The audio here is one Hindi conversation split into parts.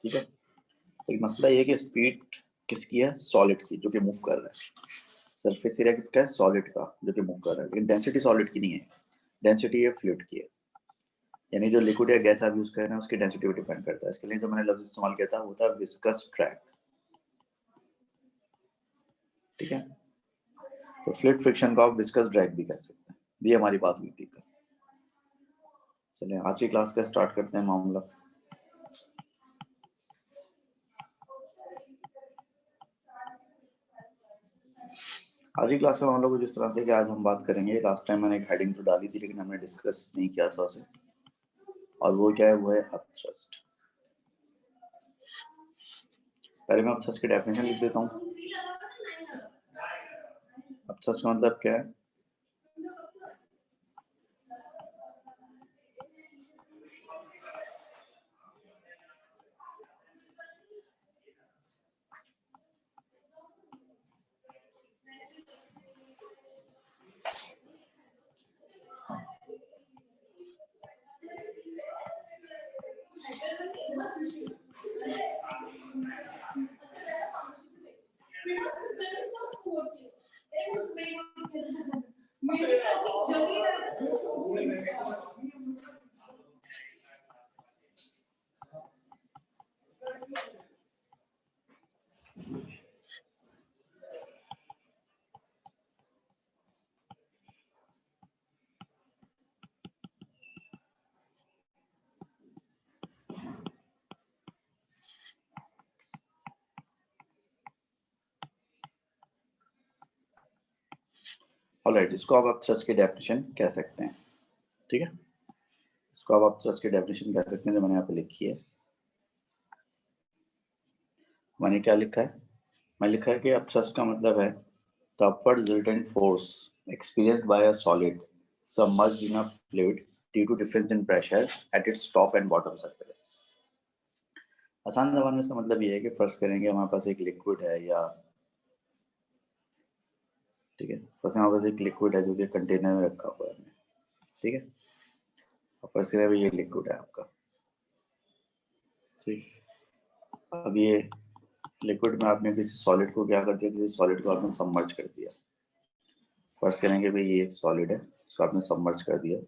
ठीक है। तो मसला ये है कि स्पीड किसकी है, सॉलिड की, जो कि मूव कर रहा है। सरफेस एरिया किसका है, सॉलिड का, जो कि मूव कर रहा है। लेकिन डेंसिटी सॉलिड की नहीं है, डेंसिटी ये फ्लूइड की है। यानी जो लिक्विड या गैस आप यूज कर रहे हैं उसकी डेंसिटी पे डिपेंड करता है। इसके लिए जो मैंने लफ्ज इस्तेमाल किया था वो था विस्कस ड्रैग। ठीक है, तो फ्लूइड फ्रिक्शन को आप विस्कस ड्रैग भी कह सकते हैं। ये हमारी बात हुई थी। चलिए आज की क्लास का स्टार्ट करते हैं मामला। आज की क्लास में हम लोग जिस तरह से कि आज हम बात करेंगे, लास्ट टाइम मैंने एक हेडिंग तो डाली थी लेकिन हमने डिस्कस नहीं किया था उसे, और वो क्या है, वो है अपथ्रस्ट। पहले मैं अपथ्रस्ट की डेफिनेशन लिख देता हूँ। अपथ्रस्ट का मतलब क्या है, ऑलराइट, इसको आप अपथ्रस्ट की डेफिनेशन कह सकते हैं। ठीक है, इसको आप अपथ्रस्ट की डेफिनेशन कह सकते हैं जो मैंने यहाँ पे लिखी है। मैंने क्या लिखा है, मैंने लिखा है कि अपथ्रस्ट का मतलब है the upward resultant force experienced by a solid submerged in a fluid due to difference in pressure at its top and bottom surface। आसान जबान में इसका मतलब ये है कि फर्स्ट करेंगे हमारे पास एक लिक्विड है, या ठीक है, फर्स्ट हमारे पास एक लिक्विड है जो कि कंटेनर में रखा हुआ है। ठीक है, और फर्स्ट करें ये लिक्विड है आपका। ठीक, अब ये लिक्विड में आपने किसी सॉलिड को क्या कर दिया, किसी सॉलिड को आपने सबमर्ज कर दिया। फर्स्ट करेंगे भाई ये एक सॉलिड है, इसको आपने सबमर्ज कर दिया।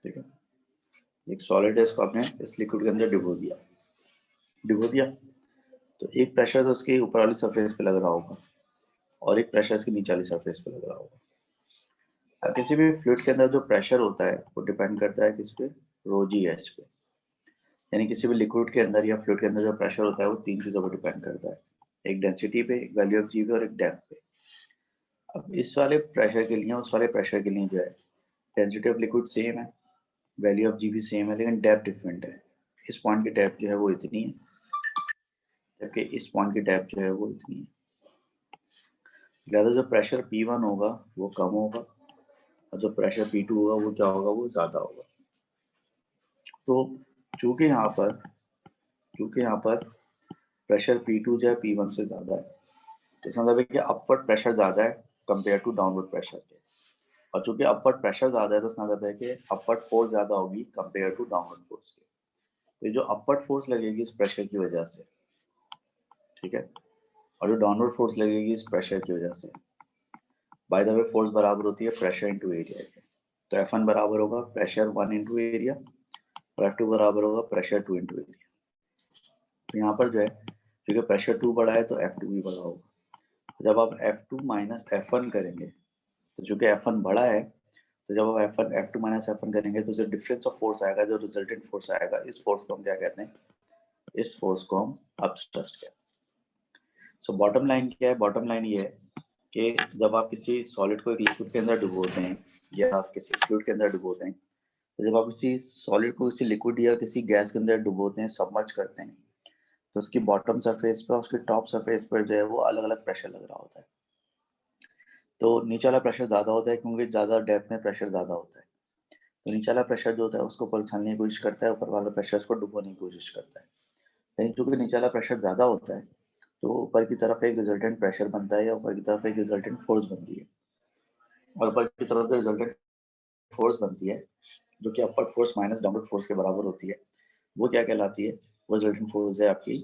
ठीक है, एक सॉलिड है, इसको आपने इस लिक्विड के अंदर डिबो दिया। तो एक प्रेशर तो उसके ऊपर वाली सरफेस पे लग रहा होगा और एक प्रेशर इसके नीचे वाली सरफेस पे लग रहा होगा। अब किसी भी फ्लूइड के अंदर जो प्रेशर होता है वो डिपेंड करता है किस पे, रो जी एच पे। यानी किसी भी लिक्विड के अंदर या फ्लूइड के अंदर जो प्रेशर होता है वो तीन चीज़ों पर डिपेंड करता है, एक डेंसिटी पे, एक वैल्यू ऑफ जी पे और एक डेप्थ पे। अब इस वाले प्रेशर के लिए उस वाले प्रेशर के लिए जो है डेंसिटी ऑफ लिक्विड सेम है, वैल्यू ऑफ जी भी सेम है, लेकिन डेप्थ डिफरेंट है। इस पॉइंट की डेप्थ जो है वो इतनी है, जबकि इस पॉइंट की डेप्थ जो है वो इतनी है। लिहाजा जो प्रेशर P1 होगा वो कम होगा और जो प्रेशर P2 होगा वो क्या होगा, वो ज़्यादा होगा। तो चूंकि यहाँ पर प्रेशर P2 जो है P1 से ज़्यादा है, तो इसका मतलब है कि अपवर्ड प्रेशर ज़्यादा है कंपेयर टू डाउनवर्ड प्रेशर के। और चूंकि अपवर्ड प्रेशर ज़्यादा है तो इसका मतलब है कि अपवर्ड फोर्स ज़्यादा होगी कंपेयर टू डाउनवर्ड फोर्स के। तो ये जो अपवर्ड फोर्स लगेगी इस प्रेशर की वजह से, ठीक है, और जो डाउनवर्ड फोर्स लगेगी इस प्रेशर की वजह से, बाय द वे फोर्स बराबर होती है प्रेशर इंटू एरिया के। तो F1 बराबर होगा प्रेशर 1 इंटू एरिया और F2 बराबर होगा प्रेशर 2 इंटू एरिया। तो यहाँ पर जो है क्योंकि प्रेशर 2 बड़ा है तो F2 भी बड़ा होगा। जब आप F2 माइनस F1 करेंगे तो चूंकि F1 बड़ा है, तो जब आप F2 माइनस F1 करेंगे तो जो डिफरेंस ऑफ फोर्स आएगा, जो रिजल्टेंट फोर्स आएगा, इस फोर्स को हम क्या कहते हैं, इस फोर्स को हम अपथ्रस्ट कहते हैं। सो बॉटम लाइन क्या है, बॉटम लाइन ये है कि जब आप किसी सॉलिड को एक लिक्विड के अंदर डुबोते हैं या आप किसी फ्लूइड के अंदर डुबोते हैं, तो जब आप किसी सॉलिड को किसी लिक्विड या किसी गैस के अंदर डुबोते हैं, सबमर्ज करते हैं, तो उसकी बॉटम सरफेस पर, उसके टॉप सरफेस पर जो है वो अलग अलग प्रेशर लग रहा होता है। तो नीचे वाला प्रेशर ज़्यादा होता है क्योंकि ज़्यादा डेप्थ में प्रेशर ज़्यादा होता है। तो नीचे वाला प्रेशर जो होता है उसको ऊपर उछालने की कोशिश करता है, ऊपर वाला प्रेशर उसको डुबोने की कोशिश करता है। लेकिन चूँकि नीचे वाला प्रेशर ज़्यादा होता है, तो ऊपर की तरफ एक रिजल्टेंट प्रेशर बनता है या ऊपर की तरफ एक रिजल्टेंट फोर्स बनती है। और ऊपर की तरफ जो रिजल्टेंट फोर्स बनती है, जो कि upward force minus downward force के बराबर होती है, वो क्या कहलाती है? वो रिजल्टेंट फोर्स है आपकी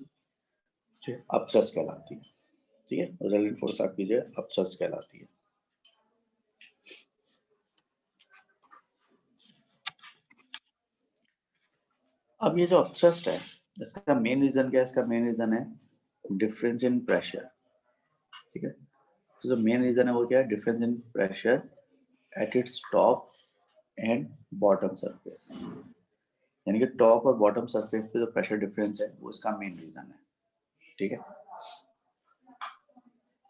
जो अपथ्रस्ट कहलाती है। ठीक है? रिजल्टेंट फोर्स आपकी जो है अपथ्रस्ट कहलाती है। अब ये जो अपथ्रस्ट है, इसका मेन रीजन क्या है? इसका मेन रीजन है डिफरेंस इन प्रेशर। ठीक है? तो जो मेन रीजन है वो क्या है? Difference in pressure at its top and bottom surface. यानी कि टॉप और बॉटम सरफेस पे जो प्रेशर डिफरेंस है वो इसका मेन रीजन है। ठीक है?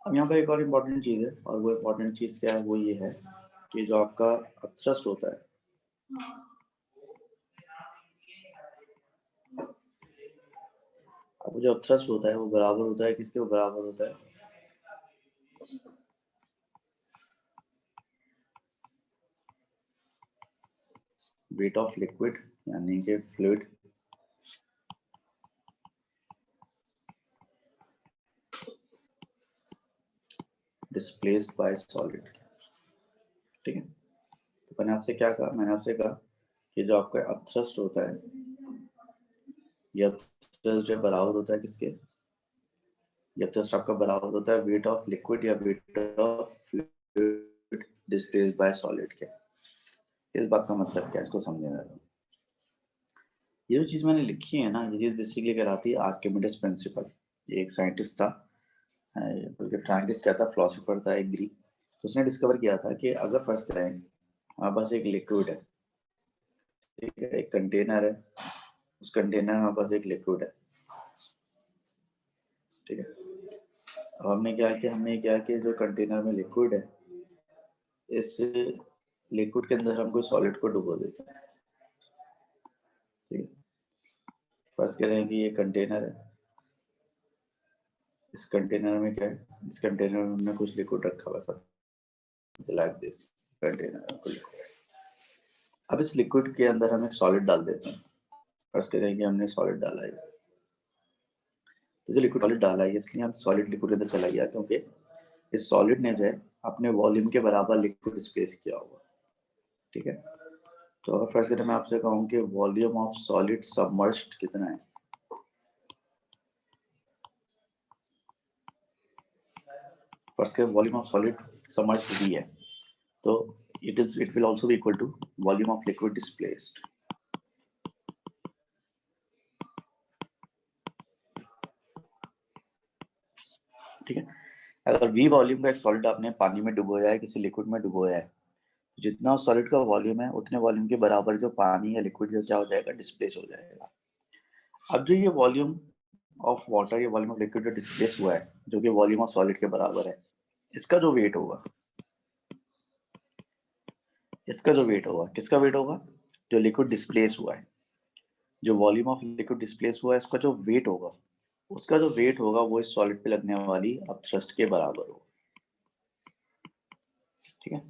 अब यहाँ पर एक और इम्पोर्टेंट चीज़ है, और वो इम्पोर्टेंट चीज़ क्या है? वो ये है कि जो आपका अपथ्रस्ट होता है, अब जो अपथ्रस्ट होता है वो बराबर होता है किसके? वो बराबर होता है वेट ऑफ लिक्विड, यानी कि फ्लूइड डिस्प्लेस्ड बाय सॉलिड। ठीक है? तो मैंने आपसे क्या कहा? मैंने आपसे कहा कि जो आपका अपथ्रस्ट होता है, ये अपथ्रस्ट जो बराबर होता है किसके? ये अपथ्रस्ट आपका बराबर होता है वेट ऑफ लिक्विड या weight of fluid displaced by solid के। इस बात का मतलब क्या है? इसको समझने जरा। ये जो चीज़ मैंने लिखी है ना, ये चीज़ बेसिकली कहलाती है आर्किमिडीज प्रिंसिपल। ये एक साइंटिस्ट था, बल्कि साइंटिस्ट क्या था, फिलोसोफर था एक ग्रीक। तो उसने डिस्कवर किया था कि अगर फर्स्ट करें हमारे पास एक लिक्विड है, ठीक है, एक कंटेनर है, उस कंटेनर में हमारे पास एक लिक्विड है। ठीक है? अब हमने क्या किया? हमने क्या किया, जो कंटेनर में लिक्विड है, इस लिक्विड के अंदर हम कोई सॉलिड को डुबो देते हैं। ठीक है? फर्स्ट कह रहे हैं कि ये कंटेनर है, इस कंटेनर में क्या है? इस कंटेनर में हमने कुछ लिक्विड रखा हुआ सब लाइक दिस कंटेनर। अब इस लिक्विड के अंदर हम एक सॉलिड डाल देते हैं। फर्स्ट कह रहे हैं कि हमने सॉलिड डाला है, तो जो लिक्विड सॉलिड डाला है, इसलिए हम सॉलिड लिक्विड के अंदर चला गया क्योंकि इस सॉलिड ने जो है अपने वॉल्यूम के बराबर लिक्विड स्पेस किया हुआ। ठीक है? तो अगर फर्स्ट करें मैं आपसे कहूँ कि वॉल्यूम ऑफ सॉलिड सबमर्ज्ड कितना है, फर्स्ट के volume of solid submerged V है, तो it will also be equal to volume of liquid displaced. ठीक है? अगर वी वॉल्यूम का एक सॉलिड आपने पानी में डुबोया है, किसी लिक्विड में डुबोया है, जितना सॉलिड का वॉल्यूम है उतने वॉल्यूम के बराबर जो पानी या लिक्विड जो क्या हो जाएगा? डिस्प्लेस हो जाएगा। अब जो ये वॉल्यूम ऑफ वाटर या वॉल्यूम ऑफ लिक्विड जो डिस्प्लेस हुआ है, जो कि वॉल्यूम ऑफ सॉलिड के बराबर है, इसका जो वेट होगा, इसका जो वेट होगा, किसका वेट होगा? जो लिक्विड डिस्प्लेस हुआ है, जो वॉल्यूम ऑफ लिक्विड डिस्प्लेस हुआ है, उसका जो वेट होगा, उसका जो वेट होगा वो इस सॉलिड पे लगने वाली अपथ्रस्ट के बराबर होगा। ठीक है?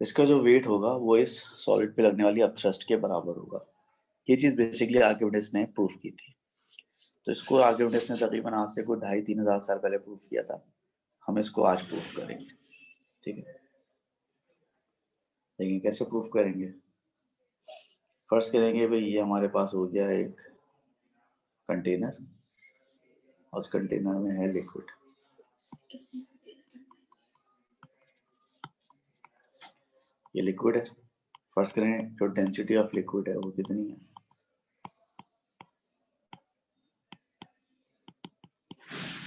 इसका जो वेट होगा वो इस सॉलिड पे लगने वाली अपथ्रस्ट के बराबर होगा। ये चीज बेसिकली आर्किमिडीज ने प्रूफ की थी। तो इसको आर्किमिडीज ने तकरीबन आज से कोई 2,500-3,000 साल पहले प्रूफ किया था। हम इसको आज प्रूफ करेंगे। ठीक है? लेकिन कैसे प्रूफ करेंगे? फर्स्ट करेंगे भाई, ये हमारे पास हो गया एक कंटेनर, और उस कंटेनर में है लिक्विड। ये लिक्विड है। फर्स्ट करें जो डेंसिटी ऑफ लिक्विड है वो कितनी है?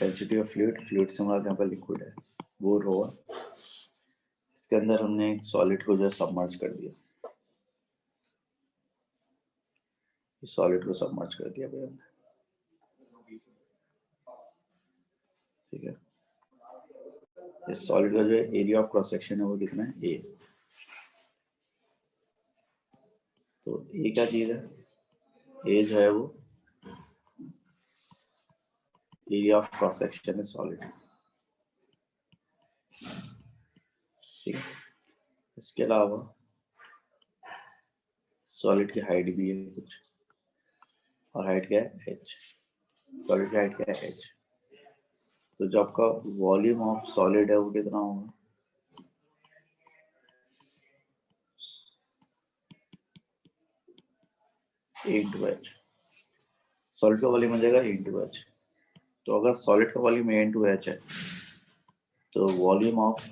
डेंसिटी ऑफ फ्लूइड, फ्लूइड से हमारा यहाँ पर लिक्विड है, वो रो है। इसके अंदर हमने एक सॉलिड को जो है सबमर्ज कर दिया, इस सॉलिड को सबमर्ज कर दिया भाई हमने। ठीक है? इस सॉलिड का जो एरिया ऑफ क्रॉस सेक्शन है वो कितना है? ए। तो ए क्या चीज है? ए जो है वो एरिया ऑफ क्रॉस सेक्शन है सॉलिड। ठीक है। इसके अलावा सॉलिड की हाइट भी है कुछ, और हाइट क्या है h, सॉलिड की हाइट क्या है h। तो जो आपका वॉल्यूम ऑफ सॉलिड है वो कितना होगा, a इंटू एच। सॉलिड का वॉल्यूम हो जाएगा a इंटू एच। तो अगर सॉलिड का वॉल्यूम a इंटू एच है तो वॉल्यूम ऑफ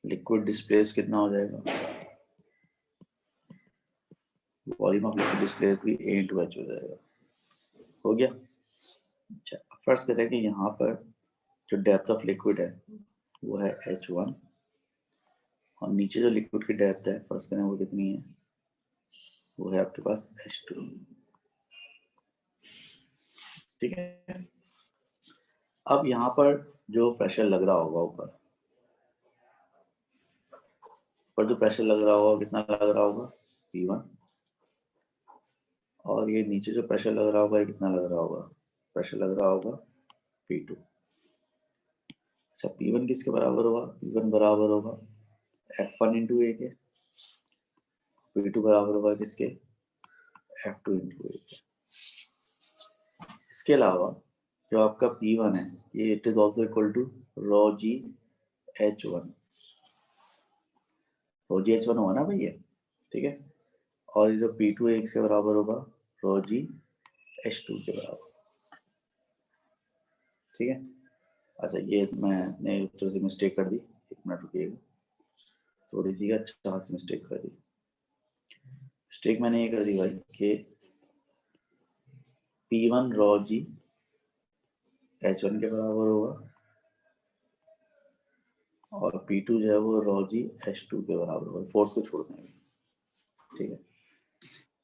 लिक्विड डिस्प्लेस कितना हो जाएगा, वॉल्यूम ऑफ लिक्विड डिस्प्लेस भी a इंटू एच हो जाएगा। हो गया। अच्छा, फर्स्ट कहते हैं कि यहाँ पर जो डेप्थ ऑफ लिक्विड है वो है h1, और नीचे जो लिक्विड की डेप्थ है फर्स्ट करें वो कितनी है, वो है आपके पास h2। ठीक है। अब यहाँ पर जो प्रेशर लग रहा होगा ऊपर जो प्रेशर लग रहा होगा कितना लग रहा होगा P1, और ये नीचे जो प्रेशर लग रहा होगा ये कितना लग रहा होगा, प्रेशर लग रहा होगा P2। अच्छा, P1 किसके बराबर होगा, P1 बराबर होगा F1 इंटू ए के, P2 बराबर होगा किसके, F2 इंटू ए के। इसके अलावा जो आपका P1 है ये it is also equal to rho G H1, rho G H1 होगा ना भैया, ठीक है। और ये जो P2 है किसके बराबर होगा, रो जी H2 के बराबर, ठीक है। अच्छा, ये मैंने थोड़ी सी मिस्टेक कर दी, एक मिनट रुकिएगा, थोड़ी सी अच्छा हाथ से मिस्टेक कर दी। मिस्टेक मैंने ये कर दी भाई कि P1 रो जी H1 के बराबर होगा और P2 जो है वो रो जी H2 के बराबर होगा, फोर्स को छोड़ देंगे, ठीक है।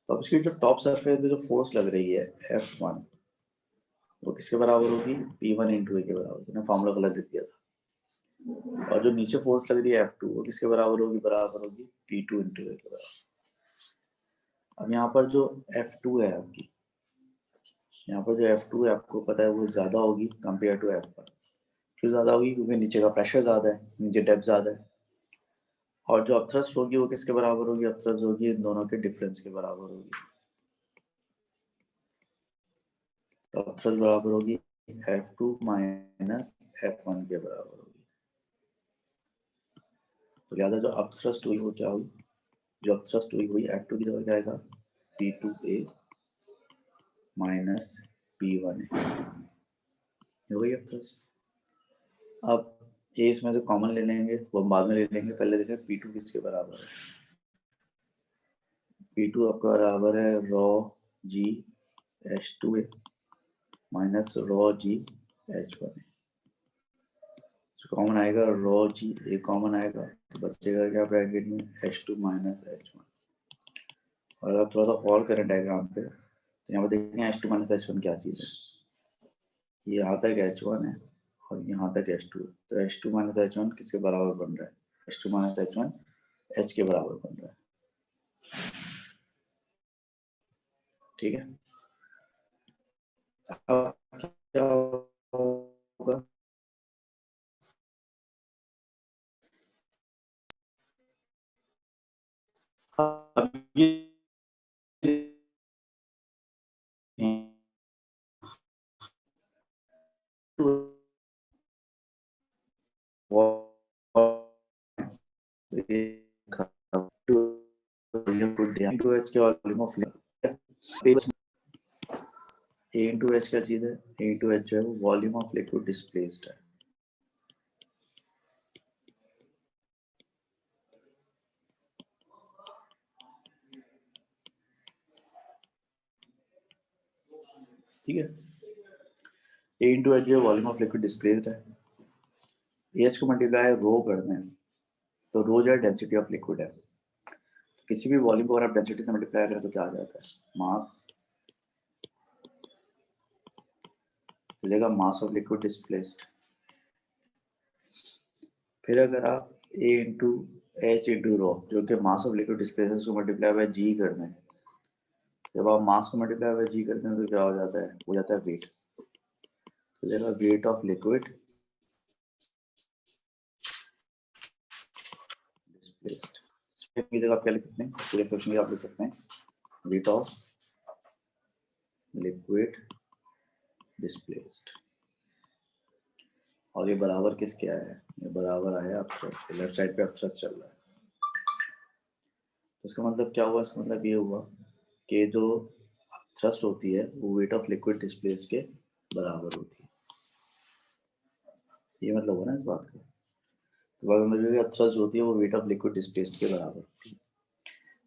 तो अब इसकी जो टॉप सरफेस पे जो फोर्स लग रही है F1 वो किसके बराबर होगी, P1 इंटू ए के बराबर, मैंने फॉर्मूला गलत लिख दिया था। और जो नीचे फोर्स लग रही है F2 वो किसके बराबर होगी, P2 इंटू ए के बराबर। अब यहाँ पर जो F2 है आपकी, यहाँ पर जो F2 है आपको पता है वो ज़्यादा होगी कंपेयर टू F1। क्यों ज़्यादा होगी, क्योंकि नीचे का प्रेशर ज़्यादा है, नीचे डेप्थ ज़्यादा है। और जो अपथ्रस्ट होगी वो किसके बराबर होगी, अपथ्रस्ट होगी इन दोनों के डिफरेंस के बराबर होगी। तो अपथ्रस्ट बराबर होगी F2 माइनस F1 के बराबर होगी। तो लिहाजा जो अपथ्रस्ट हुई वो क्या हुई, जो अपथ्रस्ट हुई F2 की जगह क्या आएगा, P2A माइनस P1A, ये वही अपथ्रस्ट। अब ए इसमें से कॉमन ले लेंगे, वो बाद में ले लेंगे, पहले देखें P2 किसके बराबर है। P2 आपका बराबर है रो जी H2A माइनस रो जी H1A। कॉमन आएगा रो जी, ए कॉमन आएगा तो बचेगा क्या ब्रैकेट में, H2 माइनस H1। और अगर थोड़ा सा और करें डायग्राम पे तो यहाँ पर देखेंगे H2 माइनस H1 क्या चीज़ है, ये यहाँ तक H1 है और यहाँ तक H2 है। तो H2 माइनस H1 किसके बराबर बन रहा है, H2 माइनस H1 H के बराबर बन रहा है, ठीक है। अब क्या होगा, अब ये A इंटू एच क्या चीज है, A इंटू एच जो है वो वॉल्यूम ऑफ लिक्विड डिस्प्लेस्ड है, ठीक है। A इंटू एच जो है वॉल्यूम ऑफ लिक्विड डिस्प्लेस्ड है, एच को मल्टीप्लाई रो कर दें तो रो जो है डेंसिटी ऑफ लिक्विड है। किसी भी वॉल्यूम को अगर आप डेंसिटी से मल्टीप्लाई करें तो क्या आ जाता है, मास, मिलेगा मास ऑफ लिक्विड डिस्प्लेस्ड। फिर अगर आप A into H into rho जो कि मास ऑफ लिक्विड डिस्प्लेस को मल्टीप्लाई बाय जी कर दें, जब आप मास को मल्टीप्लाई बाय जी करते हैं तो क्या हो जाता है, हो जाता है वेट। तो वेट ऑफ लिक्विड डिस्प्लेस्ड। की जगह आप क्या लिख सकते हैं, पूरे एक्सप्रेशन की आप लिख सकते हैं रेट ऑफ लिक्विड डिस्प्लेस्ड, और ये बराबर किसके आया है, ये बराबर आया अपथ्रस्ट के, लेफ्ट साइड पे अपथ्रस्ट चल रहा है। तो इसका मतलब क्या हुआ, इसका मतलब ये हुआ कि जो थ्रस्ट होती है वो वेट ऑफ लिक्विड डिस्प्लेस्ड के बराबर होती है। ये मतलब हुआ ना इस बात का, थ्रस्ट होती है वो वेट ऑफ लिक्विड डिस्प्लेस्ड के बराबर होती है,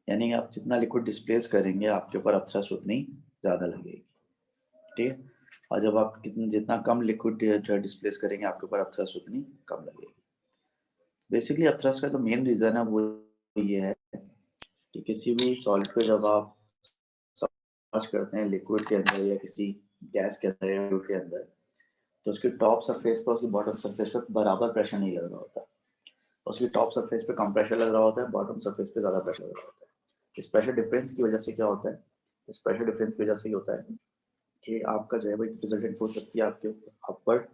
यानी आप जितना लिक्विड डिस्प्लेस करेंगे आपके ऊपर अपथ्रस्ट उतनी ज़्यादा लगेगी, ठीक है। और जब आप जितना कम लिक्विड डिस्प्लेस करेंगे आपके ऊपर अपथ्रस्ट उतनी कम लगेगी। बेसिकली अपथ्रस्ट का जो मेन रीज़न है वो ये है कि किसी भी सॉलिड को जब आप सबमर्ज करते हैं लिक्विड के अंदर या किसी गैस के अंदर या फ्लूइड के अंदर, तो उसकी टॉप सरफेस पर उसकी बॉटम सरफेस पर बराबर प्रेशर नहीं लग रहा होता, उसकी टॉप सरफेस पे कम प्रेशर लग रहा होता है, बॉटम सरफेस पे ज़्यादा प्रेशर लग रहा होता है। इस प्रेशर डिफरेंस की वजह से क्या होता है, इस प्रेशर डिफरेंस की वजह से होता है कि आपका जो है वो रिजल्टेंट फोर्स लगती है आपके अपवर्ड,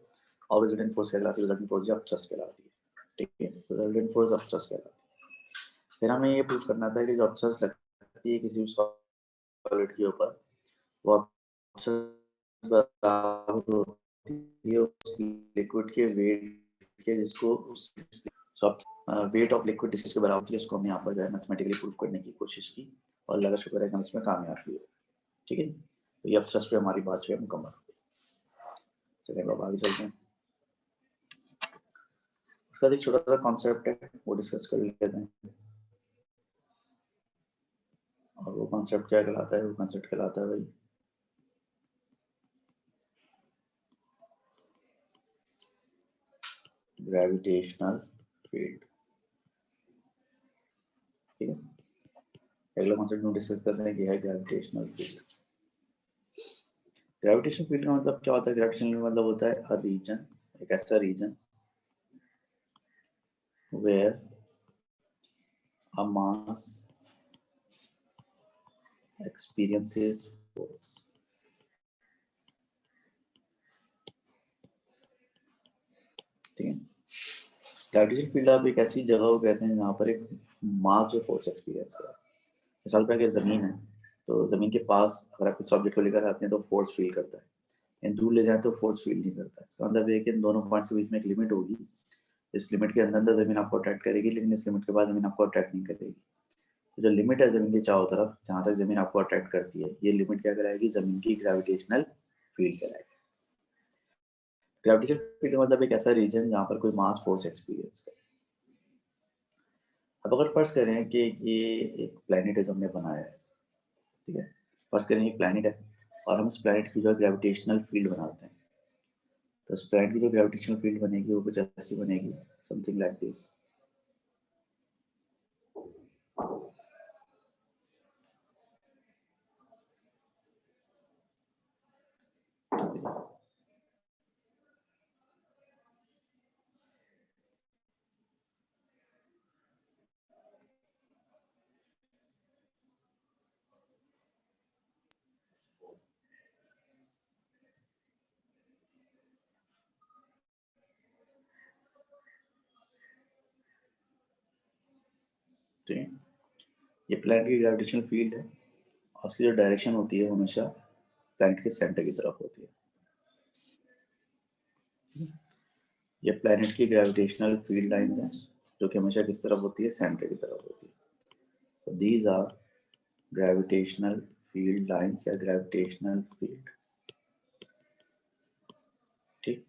और रिजल्टेंट फोर्स कहलाती है, रिजल्टेंट फोर्स अपथ्रस्ट कहलाती है, ठीक है। रिजल्टेंट फोर्स अपथ्रस्ट कहलाती है। फिर हमें ये प्रूव करना था कि जो अपथ्रस्ट लगती है किसी सॉलिड के ऊपर, वो अपथ्रस्ट बराबर होती है उस लिक्विड के वेट के, जिसको वेट ऑफ लिक्विड डिस्टेंस के बराबर होती है। इसको हमने यहाँ पर जो है मैथमेटिकली प्रूव करने की कोशिश की और अल्लाह का शुक्र है कि हम इसमें कामयाब हुए, ठीक है। तो ये अपथ्रस्ट पे हमारी बात जो है मुकम्मल हो गई। चलिए अब आगे चलते हैं। उसका एक छोटा सा कॉन्सेप्ट है वो डिस्कस कर लेते हैं, और वो कॉन्सेप्ट क्या कहलाता है, वो कॉन्सेप्ट कहलाता है भाई ग्रेविटेशनल फील्ड, ठीक है। अगला कॉन्सेप्ट हम डिस्कस करते हैं कि है ग्रेविटेशनल फील्ड। ग्रेविटेशनल फील्ड का मतलब क्या होता है, ग्रेविटेशनल मतलब होता है अ रीजन, एक ऐसा region where a mass experiences force, ठीक है। ग्रेविटेशनल फील्ड आप एक ऐसी जगह को कहते हैं जहाँ पर एक मास जो फोर्स एक्सपीरियंस करे। मिसाल पर अगर ज़मीन है तो ज़मीन के पास अगर आप किसी ऑब्जेक्ट को लेकर आते हैं तो फोर्स फील करता है, लेकिन दूर ले जाए तो फोर्स फील नहीं करता। इसका मतलब है कि इन दोनों पॉइंट्स के बीच में एक लिमिट होगी, इस लिमिट के अंदर ज़मीन आपको अट्रैक्ट करेगी, लेकिन इस लिमिट के बाद ज़मीन आपको अट्रैक्ट नहीं करेगी। तो जो लिमिट है ज़मीन के चारों तरफ जहाँ तक ज़मीन आपको अट्रैक्ट करती है, ये लिमिट क्या कराएगी, ज़मीन की ग्रेविटेशनल फील्ड कराएगी। ग्रेविटेशनल फील्ड मतलब एक ऐसा रीजन जहाँ पर कोई मास फोर्स एक्सपीरियंस करे। अब अगर फर्स्ट करें कि ये एक प्लेनेट है जो हमने बनाया है, ठीक है। फर्स्ट करें एक प्लेनेट है और हम इस प्लेनेट की जो ग्रेविटेशनल फील्ड बनाते हैं, तो इस प्लेनेट की जो ग्रेविटेशनल फील्ड बनेगी वो कुछ ऐसी बनेगी, समथिंग लाइक दिस। ठीक है, ये प्लेनेट की ग्रेविटेशनल फील्ड है और उसकी जो डायरेक्शन होती है हमेशा प्लेनेट के सेंटर की तरफ होती है। ये प्लेनेट की ग्रेविटेशनल फील्ड लाइंस हैं जो कि हमेशा किस तरफ होती है, सेंटर की तरफ होती है। तो these are gravitational field lines या ग्रेविटेशनल फील्ड, ठीक।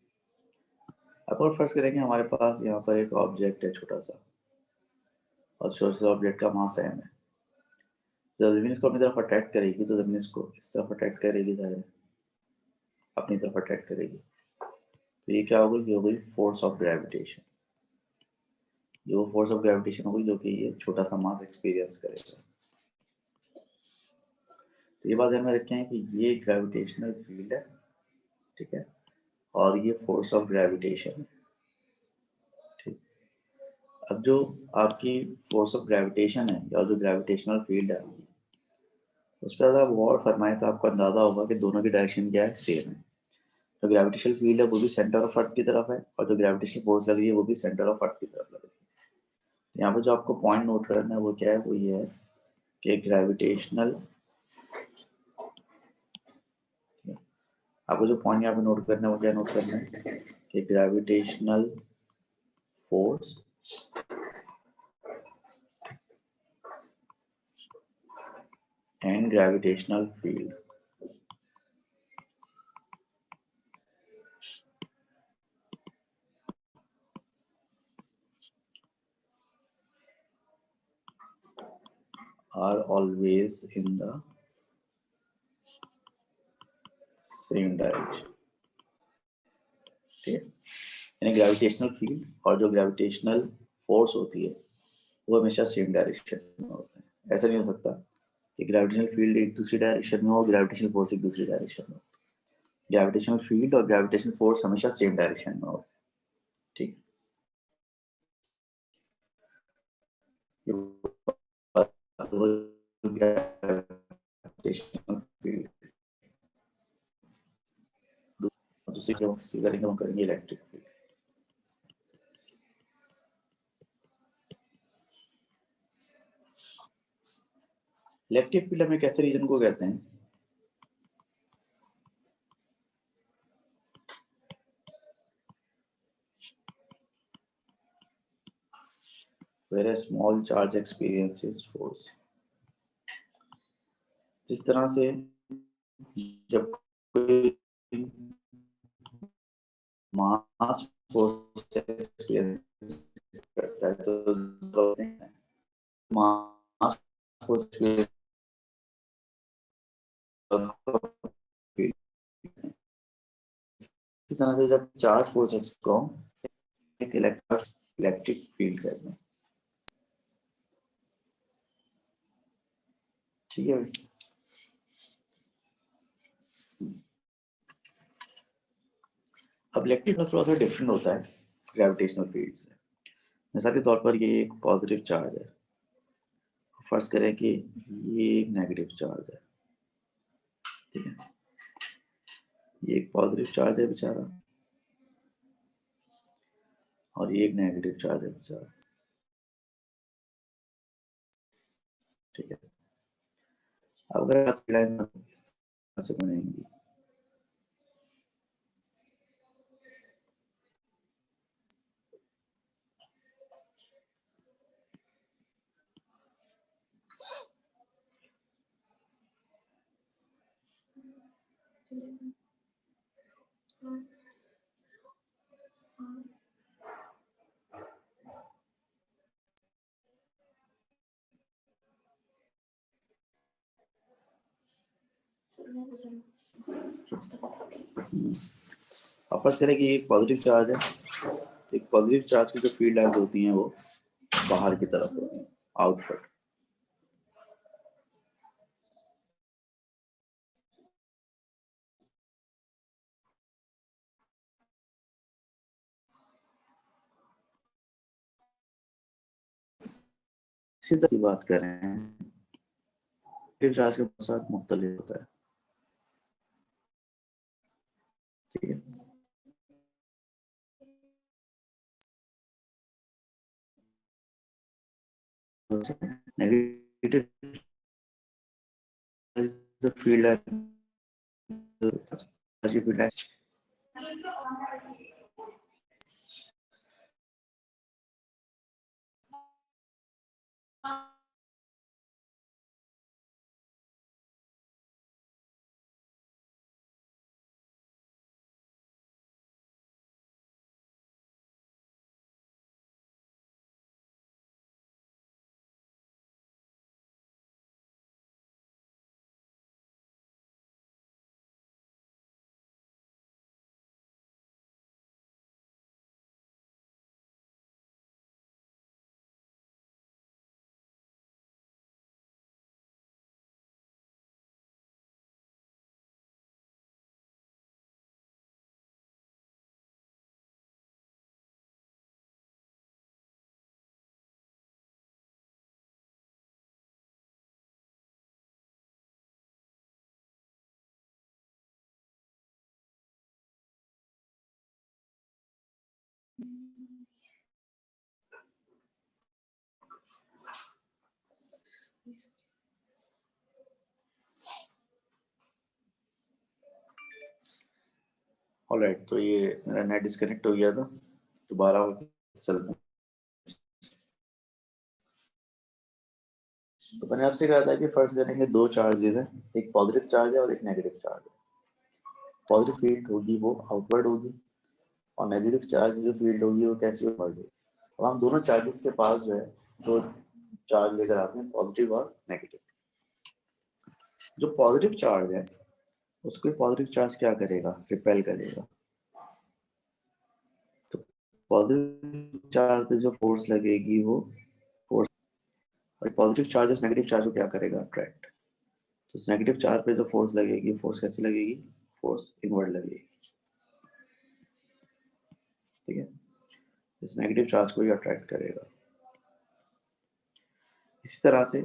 अब और फर्स्ट करेंगे हमारे पास यहाँ पर एक ऑब्जेक्ट है छोटा सा, और छोटे से ऑब्जेक्ट का मास m है। जब ज़मीन इसको अपनी तरफ अट्रैक्ट करेगी तो ज़मीन इसको इस तरफ अट्रैक्ट करेगी, जाहिर है अपनी तरफ अट्रैक्ट करेगी। तो ये क्या होगी, ये हो गई फोर्स ऑफ ग्रेविटेशन। ये वो फोर्स ऑफ ग्रेविटेशन होगी जो कि ये छोटा सा मास एक्सपीरियंस करेगा। तो ये बात ध्यान में रखें कि ये ग्रेविटेशनल फील्ड है, ठीक है, और ये फोर्स ऑफ ग्रेविटेशन है, ठीक। अब जो आपकी फोर्स ऑफ ग्रेविटेशन है या जो ग्रेविटेशनल फील्ड है उस पर अगर आप गौर फरमाएं तो आपको अंदाजा होगा कि दोनों की डायरेक्शन क्या है, सेम है। जो ग्रेविटेशनल फील्ड है वो भी सेंटर ऑफ अर्थ की तरफ है, और जो ग्रेविटेशनल फोर्स लग रही है वो भी सेंटर ऑफ अर्थ की तरफ लग रही है। यहाँ पे जो आपको पॉइंट नोट करना है वो क्या है, वो ये है कि ग्रेविटेशनल, आपको जो पॉइंट यहाँ पे नोट करना है वो क्या नोट करना है कि gravitational force and gravitational field are always in the same direction। ठीक है, यानी ग्रेविटेशनल फील्ड और जो ग्रेविटेशनल फोर्स होती है वो हमेशा सेम डायरेक्शन में होता है। ऐसा नहीं हो सकता कि ग्रेविटेशनल फील्ड एक दूसरी डायरेक्शन में हो, ग्रेविटेशनल फोर्स एक दूसरी डायरेक्शन में हो। ग्रेविटेशनल फील्ड और ग्रेविटेशनल फोर्स हमेशा सेम डायरेक्शन में होता है। ठीक ग्रेविटेशनल फील्ड दूसरी जब करेंगे हम करेंगे इलेक्ट्रिक फील्ड। इलेक्ट्रिक फील्ड में कैसे रीजन को कहते हैं, where a small charge experiences force। जिस तरह से जब कोई मास फोर्स एक्सपीरियंस करता है तो बोलते हैं मास फोर्स। इस तरह से जब चार्ज फोर्स को एक इलेक्ट्रिक फील्ड कहते हैं। ठीक है भाई, अब इलेक्ट्रिक में थोड़ा सा डिफरेंट होता है ग्रेविटेशनल फील्ड से। मिसाल के तौर पर ये एक पॉजिटिव चार्ज है, फर्ज करें कि ये एक नेगेटिव चार्ज है। ठीक है, ये एक पॉजिटिव चार्ज है बेचारा और ये एक नेगेटिव चार्ज है बेचारा। ठीक है, अब अगर आप लाइन से बनेंगी अब फर्ज करें कि एक पॉजिटिव चार्ज है, एक पॉजिटिव चार्ज की जो फील्ड लाइंस होती हैं वो बाहर की तरफ होती हैं, आउटवर्ड। इसी तरह की बात करें नेगेटिव चार्ज के साथ मुख्तलिफ होता है। ठीक है, नेगेटिव जो फील्ड है, जो फील्ड है ऑलराइट, तो ये मेरा नेट डिस्कनेक्ट हो गया था, दोबारा चलते हैं। तो मैंने आपसे कहा था कि फर्स्ट करेंगे दो चार्जेस है, एक पॉजिटिव चार्ज है और एक नेगेटिव चार्ज है। पॉजिटिव फील्ड होगी वो आउटवर्ड होगी और नेगेटिव चार्ज जो फील्ड होगी वो कैसी इनवर्ड होगी। और हम दोनों चार्जेस के पास जो है दो चार्ज लेकर आते हैं, पॉजिटिव और नेगेटिव। जो पॉजिटिव चार्ज है उसको पॉजिटिव चार्ज क्या करेगा, रिपेल करेगा। तो पॉजिटिव चार्ज पे जो फोर्स लगेगी वो फोर्स, और पॉजिटिव चार्ज नेगेटिव चार्ज को क्या करेगा, अट्रैक्ट। तो नेगेटिव चार्ज पे जो फोर्स लगेगी, फोर्स कैसे लगेगी, फोर्स इनवर्ड लगेगी। ठीक है, इस नेगेटिव चार्ज को ही अट्रैक्ट करेगा। इसी तरह से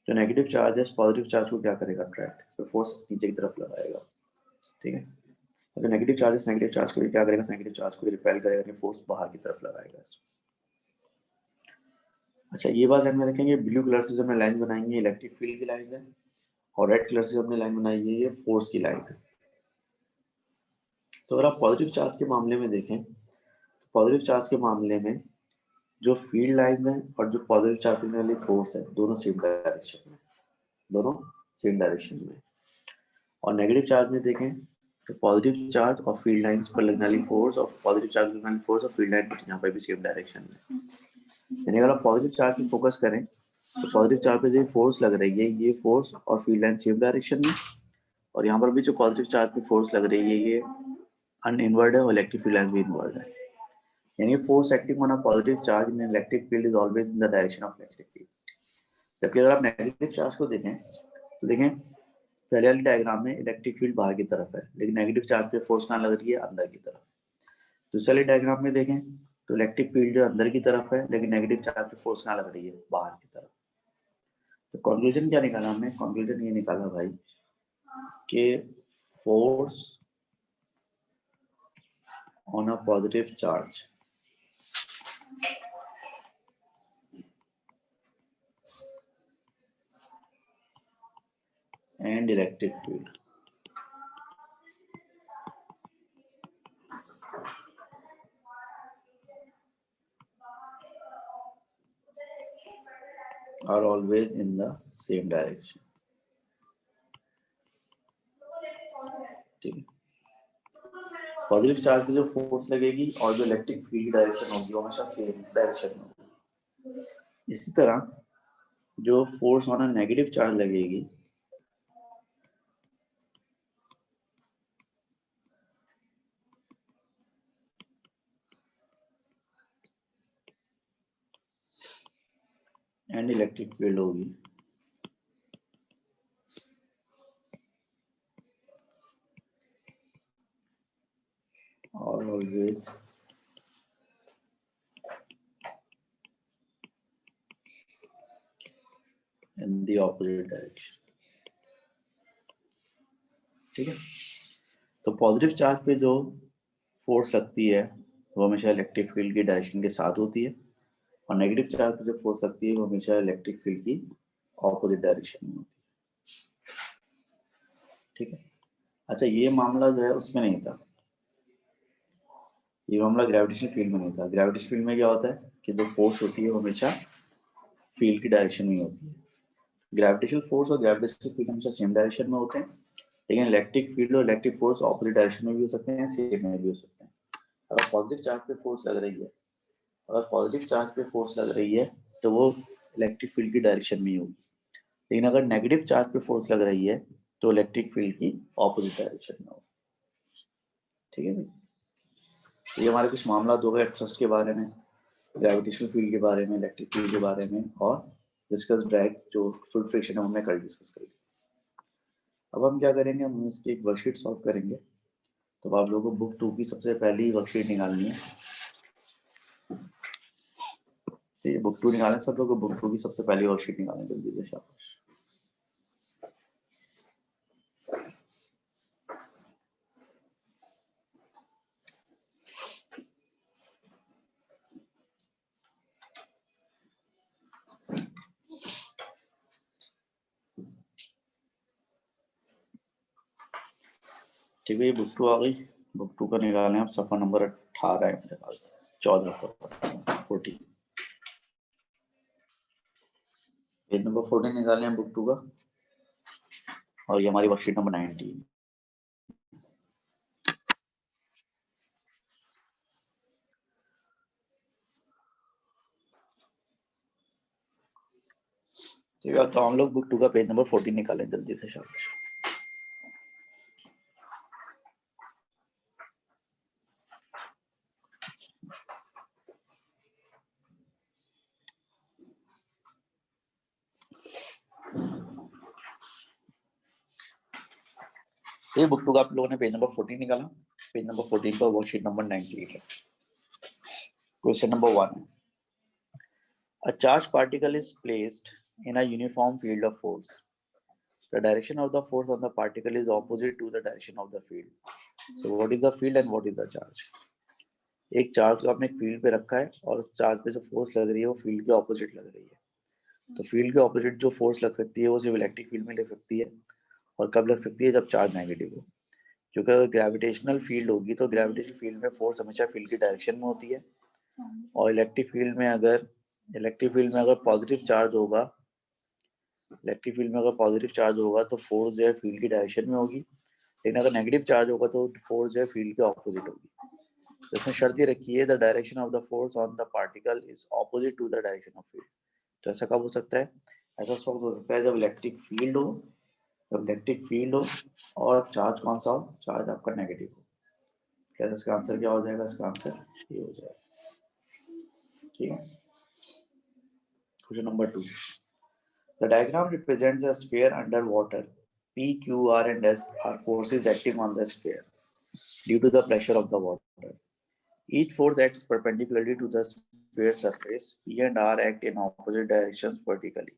जो नेगेटिव चार्ज है पॉजिटिव चार्ज को क्या करेगा, अट्रैक्ट, इस पर फोर्स नीचे की तरफ लगाएगा। ठीक है, अगर नेगेटिव चार्ज नेगेटिव चार्ज को क्या करेगा, नेगेटिव चार्ज को रिपेल करेगा, फोर्स बाहर की तरफ लगाएगा। अच्छा, ये बात ध्यान में रखेंगे, ब्लू कलर से जो हमने लाइन बनाई है इलेक्ट्रिक फील्ड की लाइन है, और रेड कलर से जो हमने लाइन बनाई है ये फोर्स की लाइन है। तो अगर आप पॉजिटिव चार्ज के मामले में देखें, तो पॉजिटिव चार्ज के मामले में जो फील्ड लाइंस हैं और जो पॉजिटिव चार्ज करने वाली फोर्स है दोनों सेम डायरेक्शन में, दोनों सेम डायरेक्शन में। और नेगेटिव चार्ज में देखें तो पॉजिटिव चार्ज और फील्ड लाइंस पर लगने वाली फोर्स और पॉजिटिव चार्ज लगने वाली फोर्स और फील्ड लाइन पर यहाँ पर भी सेम डायरेक्शन में। यानी अगर आप पॉजिटिव चार्ज पे फोकस करें तो पॉजिटिव चार्ज पे जो फोर्स लग रही है ये फोर्स और फील्ड लाइन सेम डायरेक्शन में, और यहाँ पर भी जो पॉजिटिव चार्ज पे फोर्स लग रही है ये अनइनवर्ड है और इलेक्ट्रिक फील्ड लाइन भी इनवर्ड है। यानी force acting on a positive charge in electric field is always in the direction of electric field. जबकि अगर आप नेगेटिव चार्ज को देखें तो देखें पहले वाली डायग्राम में इलेक्ट्रिक फील्ड बाहर की तरफ है, लेकिन नेगेटिव चार्ज पे फोर्स कहाँ लग रही है, अंदर की तरफ। दूसरे वाली डायग्राम में देखें तो इलेक्ट्रिक फील्ड जो अंदर की तरफ है, लेकिन नेगेटिव चार्ज पे फोर्स कहाँ लग रही है, बाहर की तरफ। तो कंक्लूजन क्या निकाला हमने, कंक्लूजन ये निकाला भाई कि force on a positive charge and electric field are always in the same direction। ठीक है, पॉजिटिव चार्ज पे जो फोर्स लगेगी और जो इलेक्ट्रिक फील्ड की डायरेक्शन होगी वो हमेशा सेम डायरेक्शन में होगी। इसी तरह जो force on a negative charge लगेगी एंड इलेक्ट्रिक फील्ड होगी और always in the opposite direction. ठीक है, तो पॉजिटिव चार्ज पे जो फोर्स लगती है वो हमेशा इलेक्ट्रिक फील्ड की डायरेक्शन के साथ होती है, और नेगेटिव चार्ज पे जो फोर्स लगती है वो हमेशा इलेक्ट्रिक फील्ड की ऑपोजिट डायरेक्शन में होती है। ठीक है, अच्छा ये मामला जो है उसमें नहीं था, ये मामला ग्रेविटेशनल फील्ड में नहीं था। ग्रेविटेशनल फील्ड में क्या होता है कि जो फोर्स होती है वो हमेशा फील्ड की डायरेक्शन में होती है। ग्रेविटेशनल फोर्स और ग्रेविटेशनल फील्ड हमेशा सेम डायरेक्शन में होते हैं, लेकिन इलेक्ट्रिक फील्ड और इलेक्ट्रिक फोर्स ऑपोजिट डायरेक्शन में भी हो सकते हैं, सेम में भी हो सकते हैं। अगर पॉजिटिव चार्ज पे फोर्स लग रही है, अगर पॉजिटिव चार्ज पे फोर्स लग रही है तो वो इलेक्ट्रिक फील्ड की डायरेक्शन में ही होगी, लेकिन अगर नेगेटिव चार्ज पे फोर्स लग रही है तो इलेक्ट्रिक फील्ड की ऑपोजिट डायरेक्शन में होगी। ठीक है भाई, ये हमारे कुछ मामला हो गए थ्रस्ट के बारे में, ग्रेविटेशनल फील्ड के बारे में, इलेक्ट्रिक फील्ड के बारे में, और डिस्कस ड्रैग जो फ्लूइड फ्रिक्शन है हमने कल डिस्कस करी। अब हम क्या करेंगे, हम इसकी एक वर्कशीट सॉल्व करेंगे। तो आप लोगों को बुक 2 की सबसे पहली वर्कशीट निकालनी है। ठीक है, बुक 2 निकालें सब लोग, बुक 2 की सबसे पहली वर्कशीट निकालें जल्दी से, शाबाश। ठीक है, ये बुक 2 आ गई। बुक 2 का निकालें आप, सफ़ा नंबर 18 है मेरे ख्याल से, 14 14 पेज नंबर 14 निकालें बुक 2 का, और ये हमारी वर्कशीट नंबर 19। ठीक है, तो हम लोग बुक 2 का पेज नंबर 14 निकालें जल्दी से शाबाश। ये बुक 2 का आप लोगों ने पेज नंबर 14 निकाला। पेज नंबर 14 पर वर्कशीट नंबर 98 है। Question number 1, a charged particle is placed in a uniform field of force. The direction of the force on the particle is opposite to the direction of the field. So what is the field and what is the charge? एक चार्ज को आपने फील्ड पे रखा है और उस चार्ज पे जो फोर्स लग रही है वो फील्ड के ऑपोजिट लग रही है। तो फील्ड के ऑपोजिट जो फोर्स लग सकती है वो सिर्फ इलेक्ट्रिक फील्ड में लग सकती है, और कब लग सकती है, जब चार्ज नेगेटिव हो। क्योंकि अगर ग्रेविटेशनल फील्ड होगी तो ग्रेविटेशनल फील्ड में फोर्स हमेशा फील्ड की डायरेक्शन में होती है, और इलेक्ट्रिक फील्ड में अगर पॉजिटिव चार्ज होगा, इलेक्ट्रिक फील्ड में अगर पॉजिटिव चार्ज होगा तो फोर्स जो है फील्ड की डायरेक्शन में होगी, लेकिन अगर नेगेटिव चार्ज होगा तो फोर्स जो है फील्ड के ऑपोजिट होगी। तो इसमें शर्त ये रखी है, the direction of the force on the particle is opposite to the direction of field. तो ऐसा कब हो सकता है? ऐसा उस वक्त हो सकता है जब इलेक्ट्रिक फील्ड हो और चार्ज कौन सा हो, चार्ज आपका नेगेटिव हो। क्या इसका आंसर क्या हो जाएगा? इसका आंसर ये हो जाएगा। ठीक है, question number 2, the diagram represents a sphere under water. P, Q, R and S are forces acting on the sphere due to the pressure of the water. Each force acts perpendicularly to the sphere surface. P and R act in opposite directions vertically.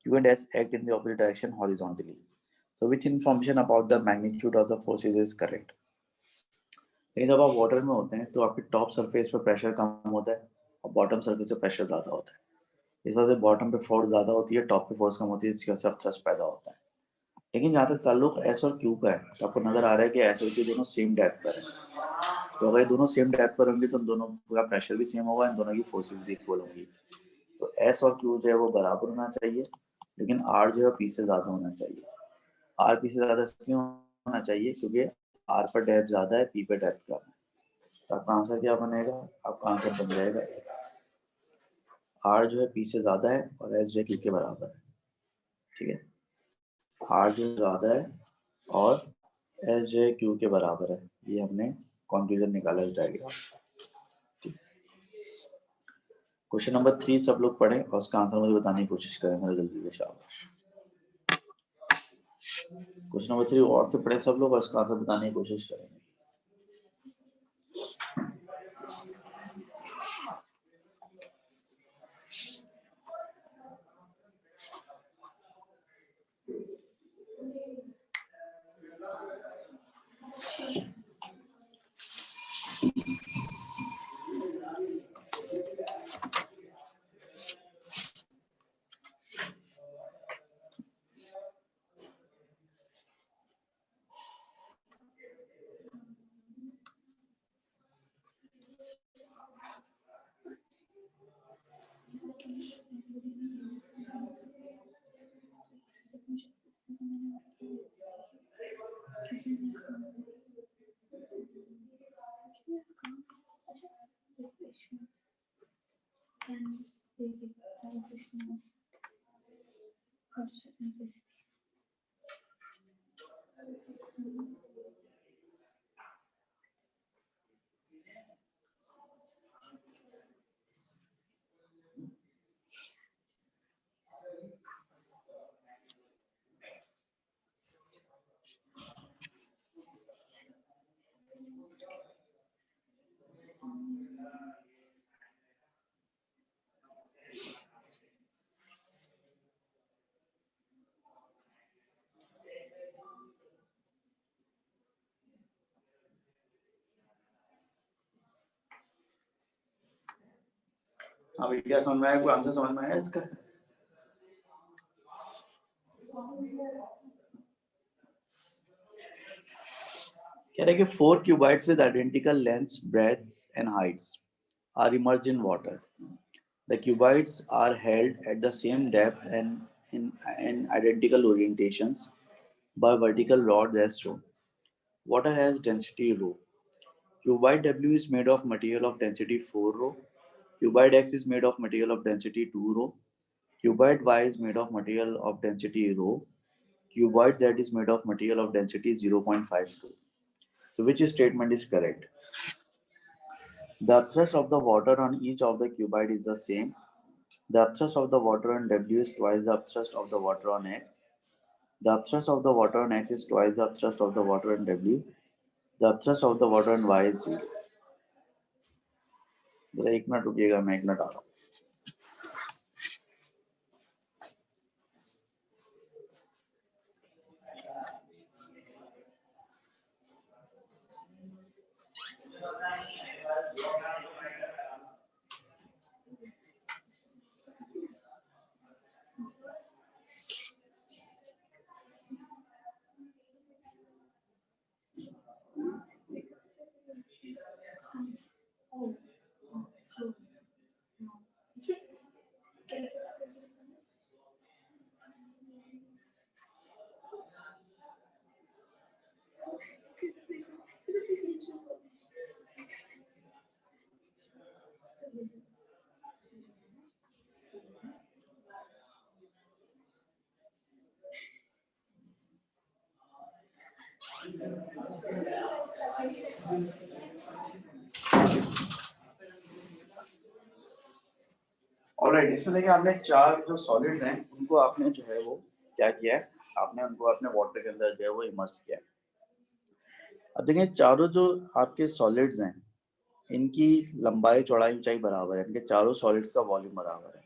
Q and S act in the opposite direction horizontally. So which information about the magnitude of the forces is correct? लेकिन जब आप वाटर में होते हैं तो आपके टॉप सरफेस पर प्रेशर कम होता है और बॉटम सरफेस पे प्रेशर ज़्यादा होता है। इस वजह से बॉटम पे फोर्स ज़्यादा होती है, टॉप पे फोर्स कम होती है, जिसकी वजह से अब थ्रस्ट पैदा होता है। लेकिन जहाँ तक ताल्लुक एस और क्यू का है तो आपको नजर आ रहा है कि एस और क्यू दोनों सेम डेप्थ पर है। तो अगर दोनों सेम डेप्थ पर होंगे तो दोनों का प्रेशर भी सेम होगा, इन दोनों की फोर्सेस भी इक्वल होंगी। तो एस और क्यू जो है वो बराबर होना चाहिए, लेकिन आर जो है पी से ज़्यादा होना चाहिए। आर पी से ज़्यादा इसलिए होना चाहिए क्योंकि आर पर डेप्थ ज़्यादा है, पी पर डेप्थ कम है। तो आपका आंसर क्या बनेगा? आपका आंसर बन जाएगा आर जो है पी से ज़्यादा है और एस जो है क्यू के बराबर है। ठीक है, आर जो ज़्यादा है और एस जो है क्यू के बराबर है, ये हमने कंक्लूजन निकाला इस डायग्राम से। क्वेश्चन नंबर 3 सब लोग पढ़ें और उसका आंसर मुझे बताने की कोशिश करें मेरा जल्दी से शाबाश। क्वेश्चन नंबर 3 और से पढ़े सब लोग और उसका आंसर बताने की कोशिश करेंगे। हाँ भाई, क्या समझ में आया? कोई आंसर समझ में आया इसका? कह रहे हैं कि 4 cubites with identical lengths, breadths and heights are immersed in water. The cubites are held at the same depth and in identical orientations by vertical rods as shown. Water has density rho. Cubite W is made of material of density 4 rho. Cubite X is made of material of density 2 rho. Cubite Y is made of material of density rho. Cubite Z is made of material of density 0.52. So which statement is correct? The thrust of the water on each of the cubite is the same. The upthrust of the water on W is twice the upthrust of the water on X. The upthrust of the water on X is twice the upthrust of the water on W. The upthrust of the water on Y is 0. जरा एक मिनट रुकिएगा, मैं एक मिनट आ रहा हूँ. ऑलराइट, इसमें देखिए आपने 4 जो सॉलिड्स हैं उनको आपने जो है वो क्या किया है, आपने उनको अपने वाटर के अंदर जो है वो इमर्स किया है. अब देखिए चारों जो आपके सॉलिड्स हैं इनकी लंबाई चौड़ाई ऊंचाई बराबर है, इनके चारों सॉलिड्स का वॉल्यूम बराबर है.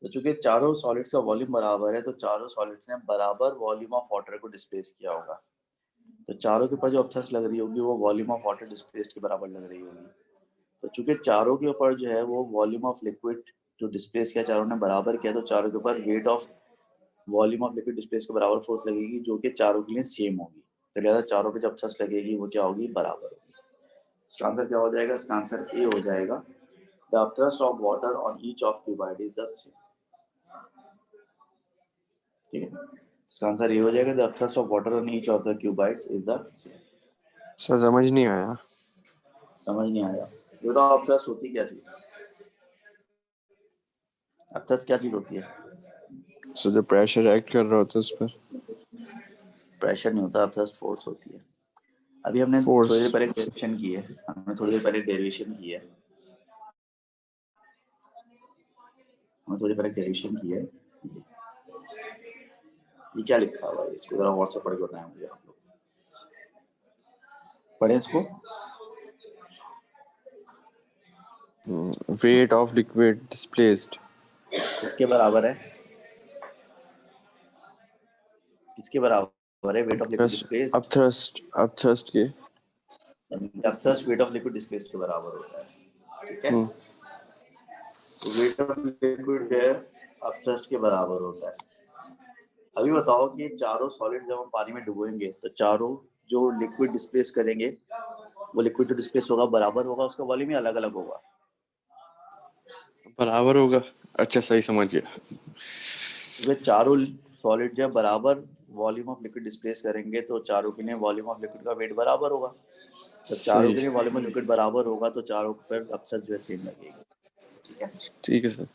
तो चूंकि चारों सॉलिड्स का वॉल्यूम बराबर है तो चारों सॉलिड्स ने बराबर वॉल्यूम ऑफ वाटर को डिस्प्लेस किया होगा. तो चारों के ऊपर जो अपथ्रस्ट लग रही होगी वो वॉल्यूम ऑफ वाटर डिस्प्लेस्ड के बराबर लग रही होगी. तो चूंकि चारों के ऊपर जो है वो वॉल्यूम ऑफ लिक्विड जो डिस्प्लेस किया चारों ने बराबर किया, तो चारों के ऊपर weight of volume of liquid displace के बराबर फोर्स लगेगी जो कि चारों के लिए सेम होगी. तो लिहाजा चारों पे जब थ्रस्ट लगेगी वो क्या होगी, बराबर होगी. इसका आंसर क्या हो जाएगा, इसका आंसर ए हो जाएगा. The upthrust of water on each of cuboid is the same. ठीक है, इसका आंसर ये हो जाएगा. The upthrust of water on each of the cuboids is the same. Sir समझ नहीं आया. समझ नहीं आया? ये बताओ अपथ्रस्ट होती क्या चीज? अपथ्रस्ट क्या चीज होती है? सर जो प्रेशर एक्ट कर रहा होता है उस पर. प्रेशर नहीं होता, अपथ्रस्ट फोर्स होती है. अभी हमने Force. थोड़ी देर पहले डेरिवेशन की है, हमने थोड़ी देर पहले डेरिवेशन की है, हमने थोड़ी देर पहले डेरिवेशन की है. ये क्या लिखा हुआ है, इसको जरा व्हाट्सएप पढ़ के बताएं मुझे आप लोग. पढ़े इसको. Weight of liquid displaced. किसके बराबर है, किसके बराबर है? Weight of liquid displaced. Upthrust के. Upthrust weight of liquid displaced के बराबर होता है. ठीक है, तो वेट ऑफ लिक्विड है अपथ्रस्ट के बराबर होता है. अभी बताओ कि चारों सॉलिड जब हम पानी में डुबोएंगे तो चारों जो लिक्विड डिस्प्लेस करेंगे वो लिक्विड जो डिस्प्लेस होगा बराबर होगा, उसका वॉल्यूम ही अलग अलग होगा. बराबर होगा. अच्छा सही समझ गया. वे चारों सॉलिड जब बराबर वॉल्यूम ऑफ लिक्विड डिस्प्लेस करेंगे तो चारों के लिए वॉल्यूम ऑफ लिक्विड का वेट बराबर होगा. तो चारों के लिए वॉल्यूम ऑफ लिक्विड बराबर होगा तो चारों पर अपथ्रस्ट जो है सेम लगेगी. ठीक है, ठीक है सर.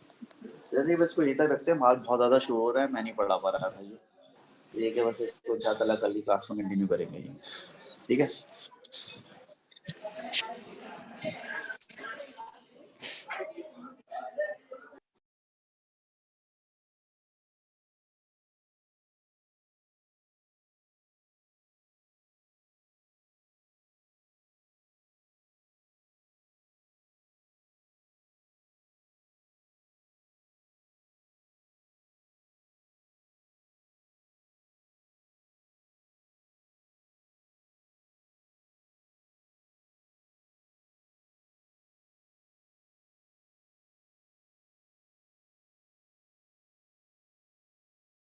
चलिए बस को यहीं तक रखते हैं. माल बहुत ज़्यादा शो हो रहा है, मैं नहीं पढ़ा पा रहा था ये कि बस इसको इंशाअल्लाह कल की क्लास में कंटिन्यू करेंगे. ठीक है.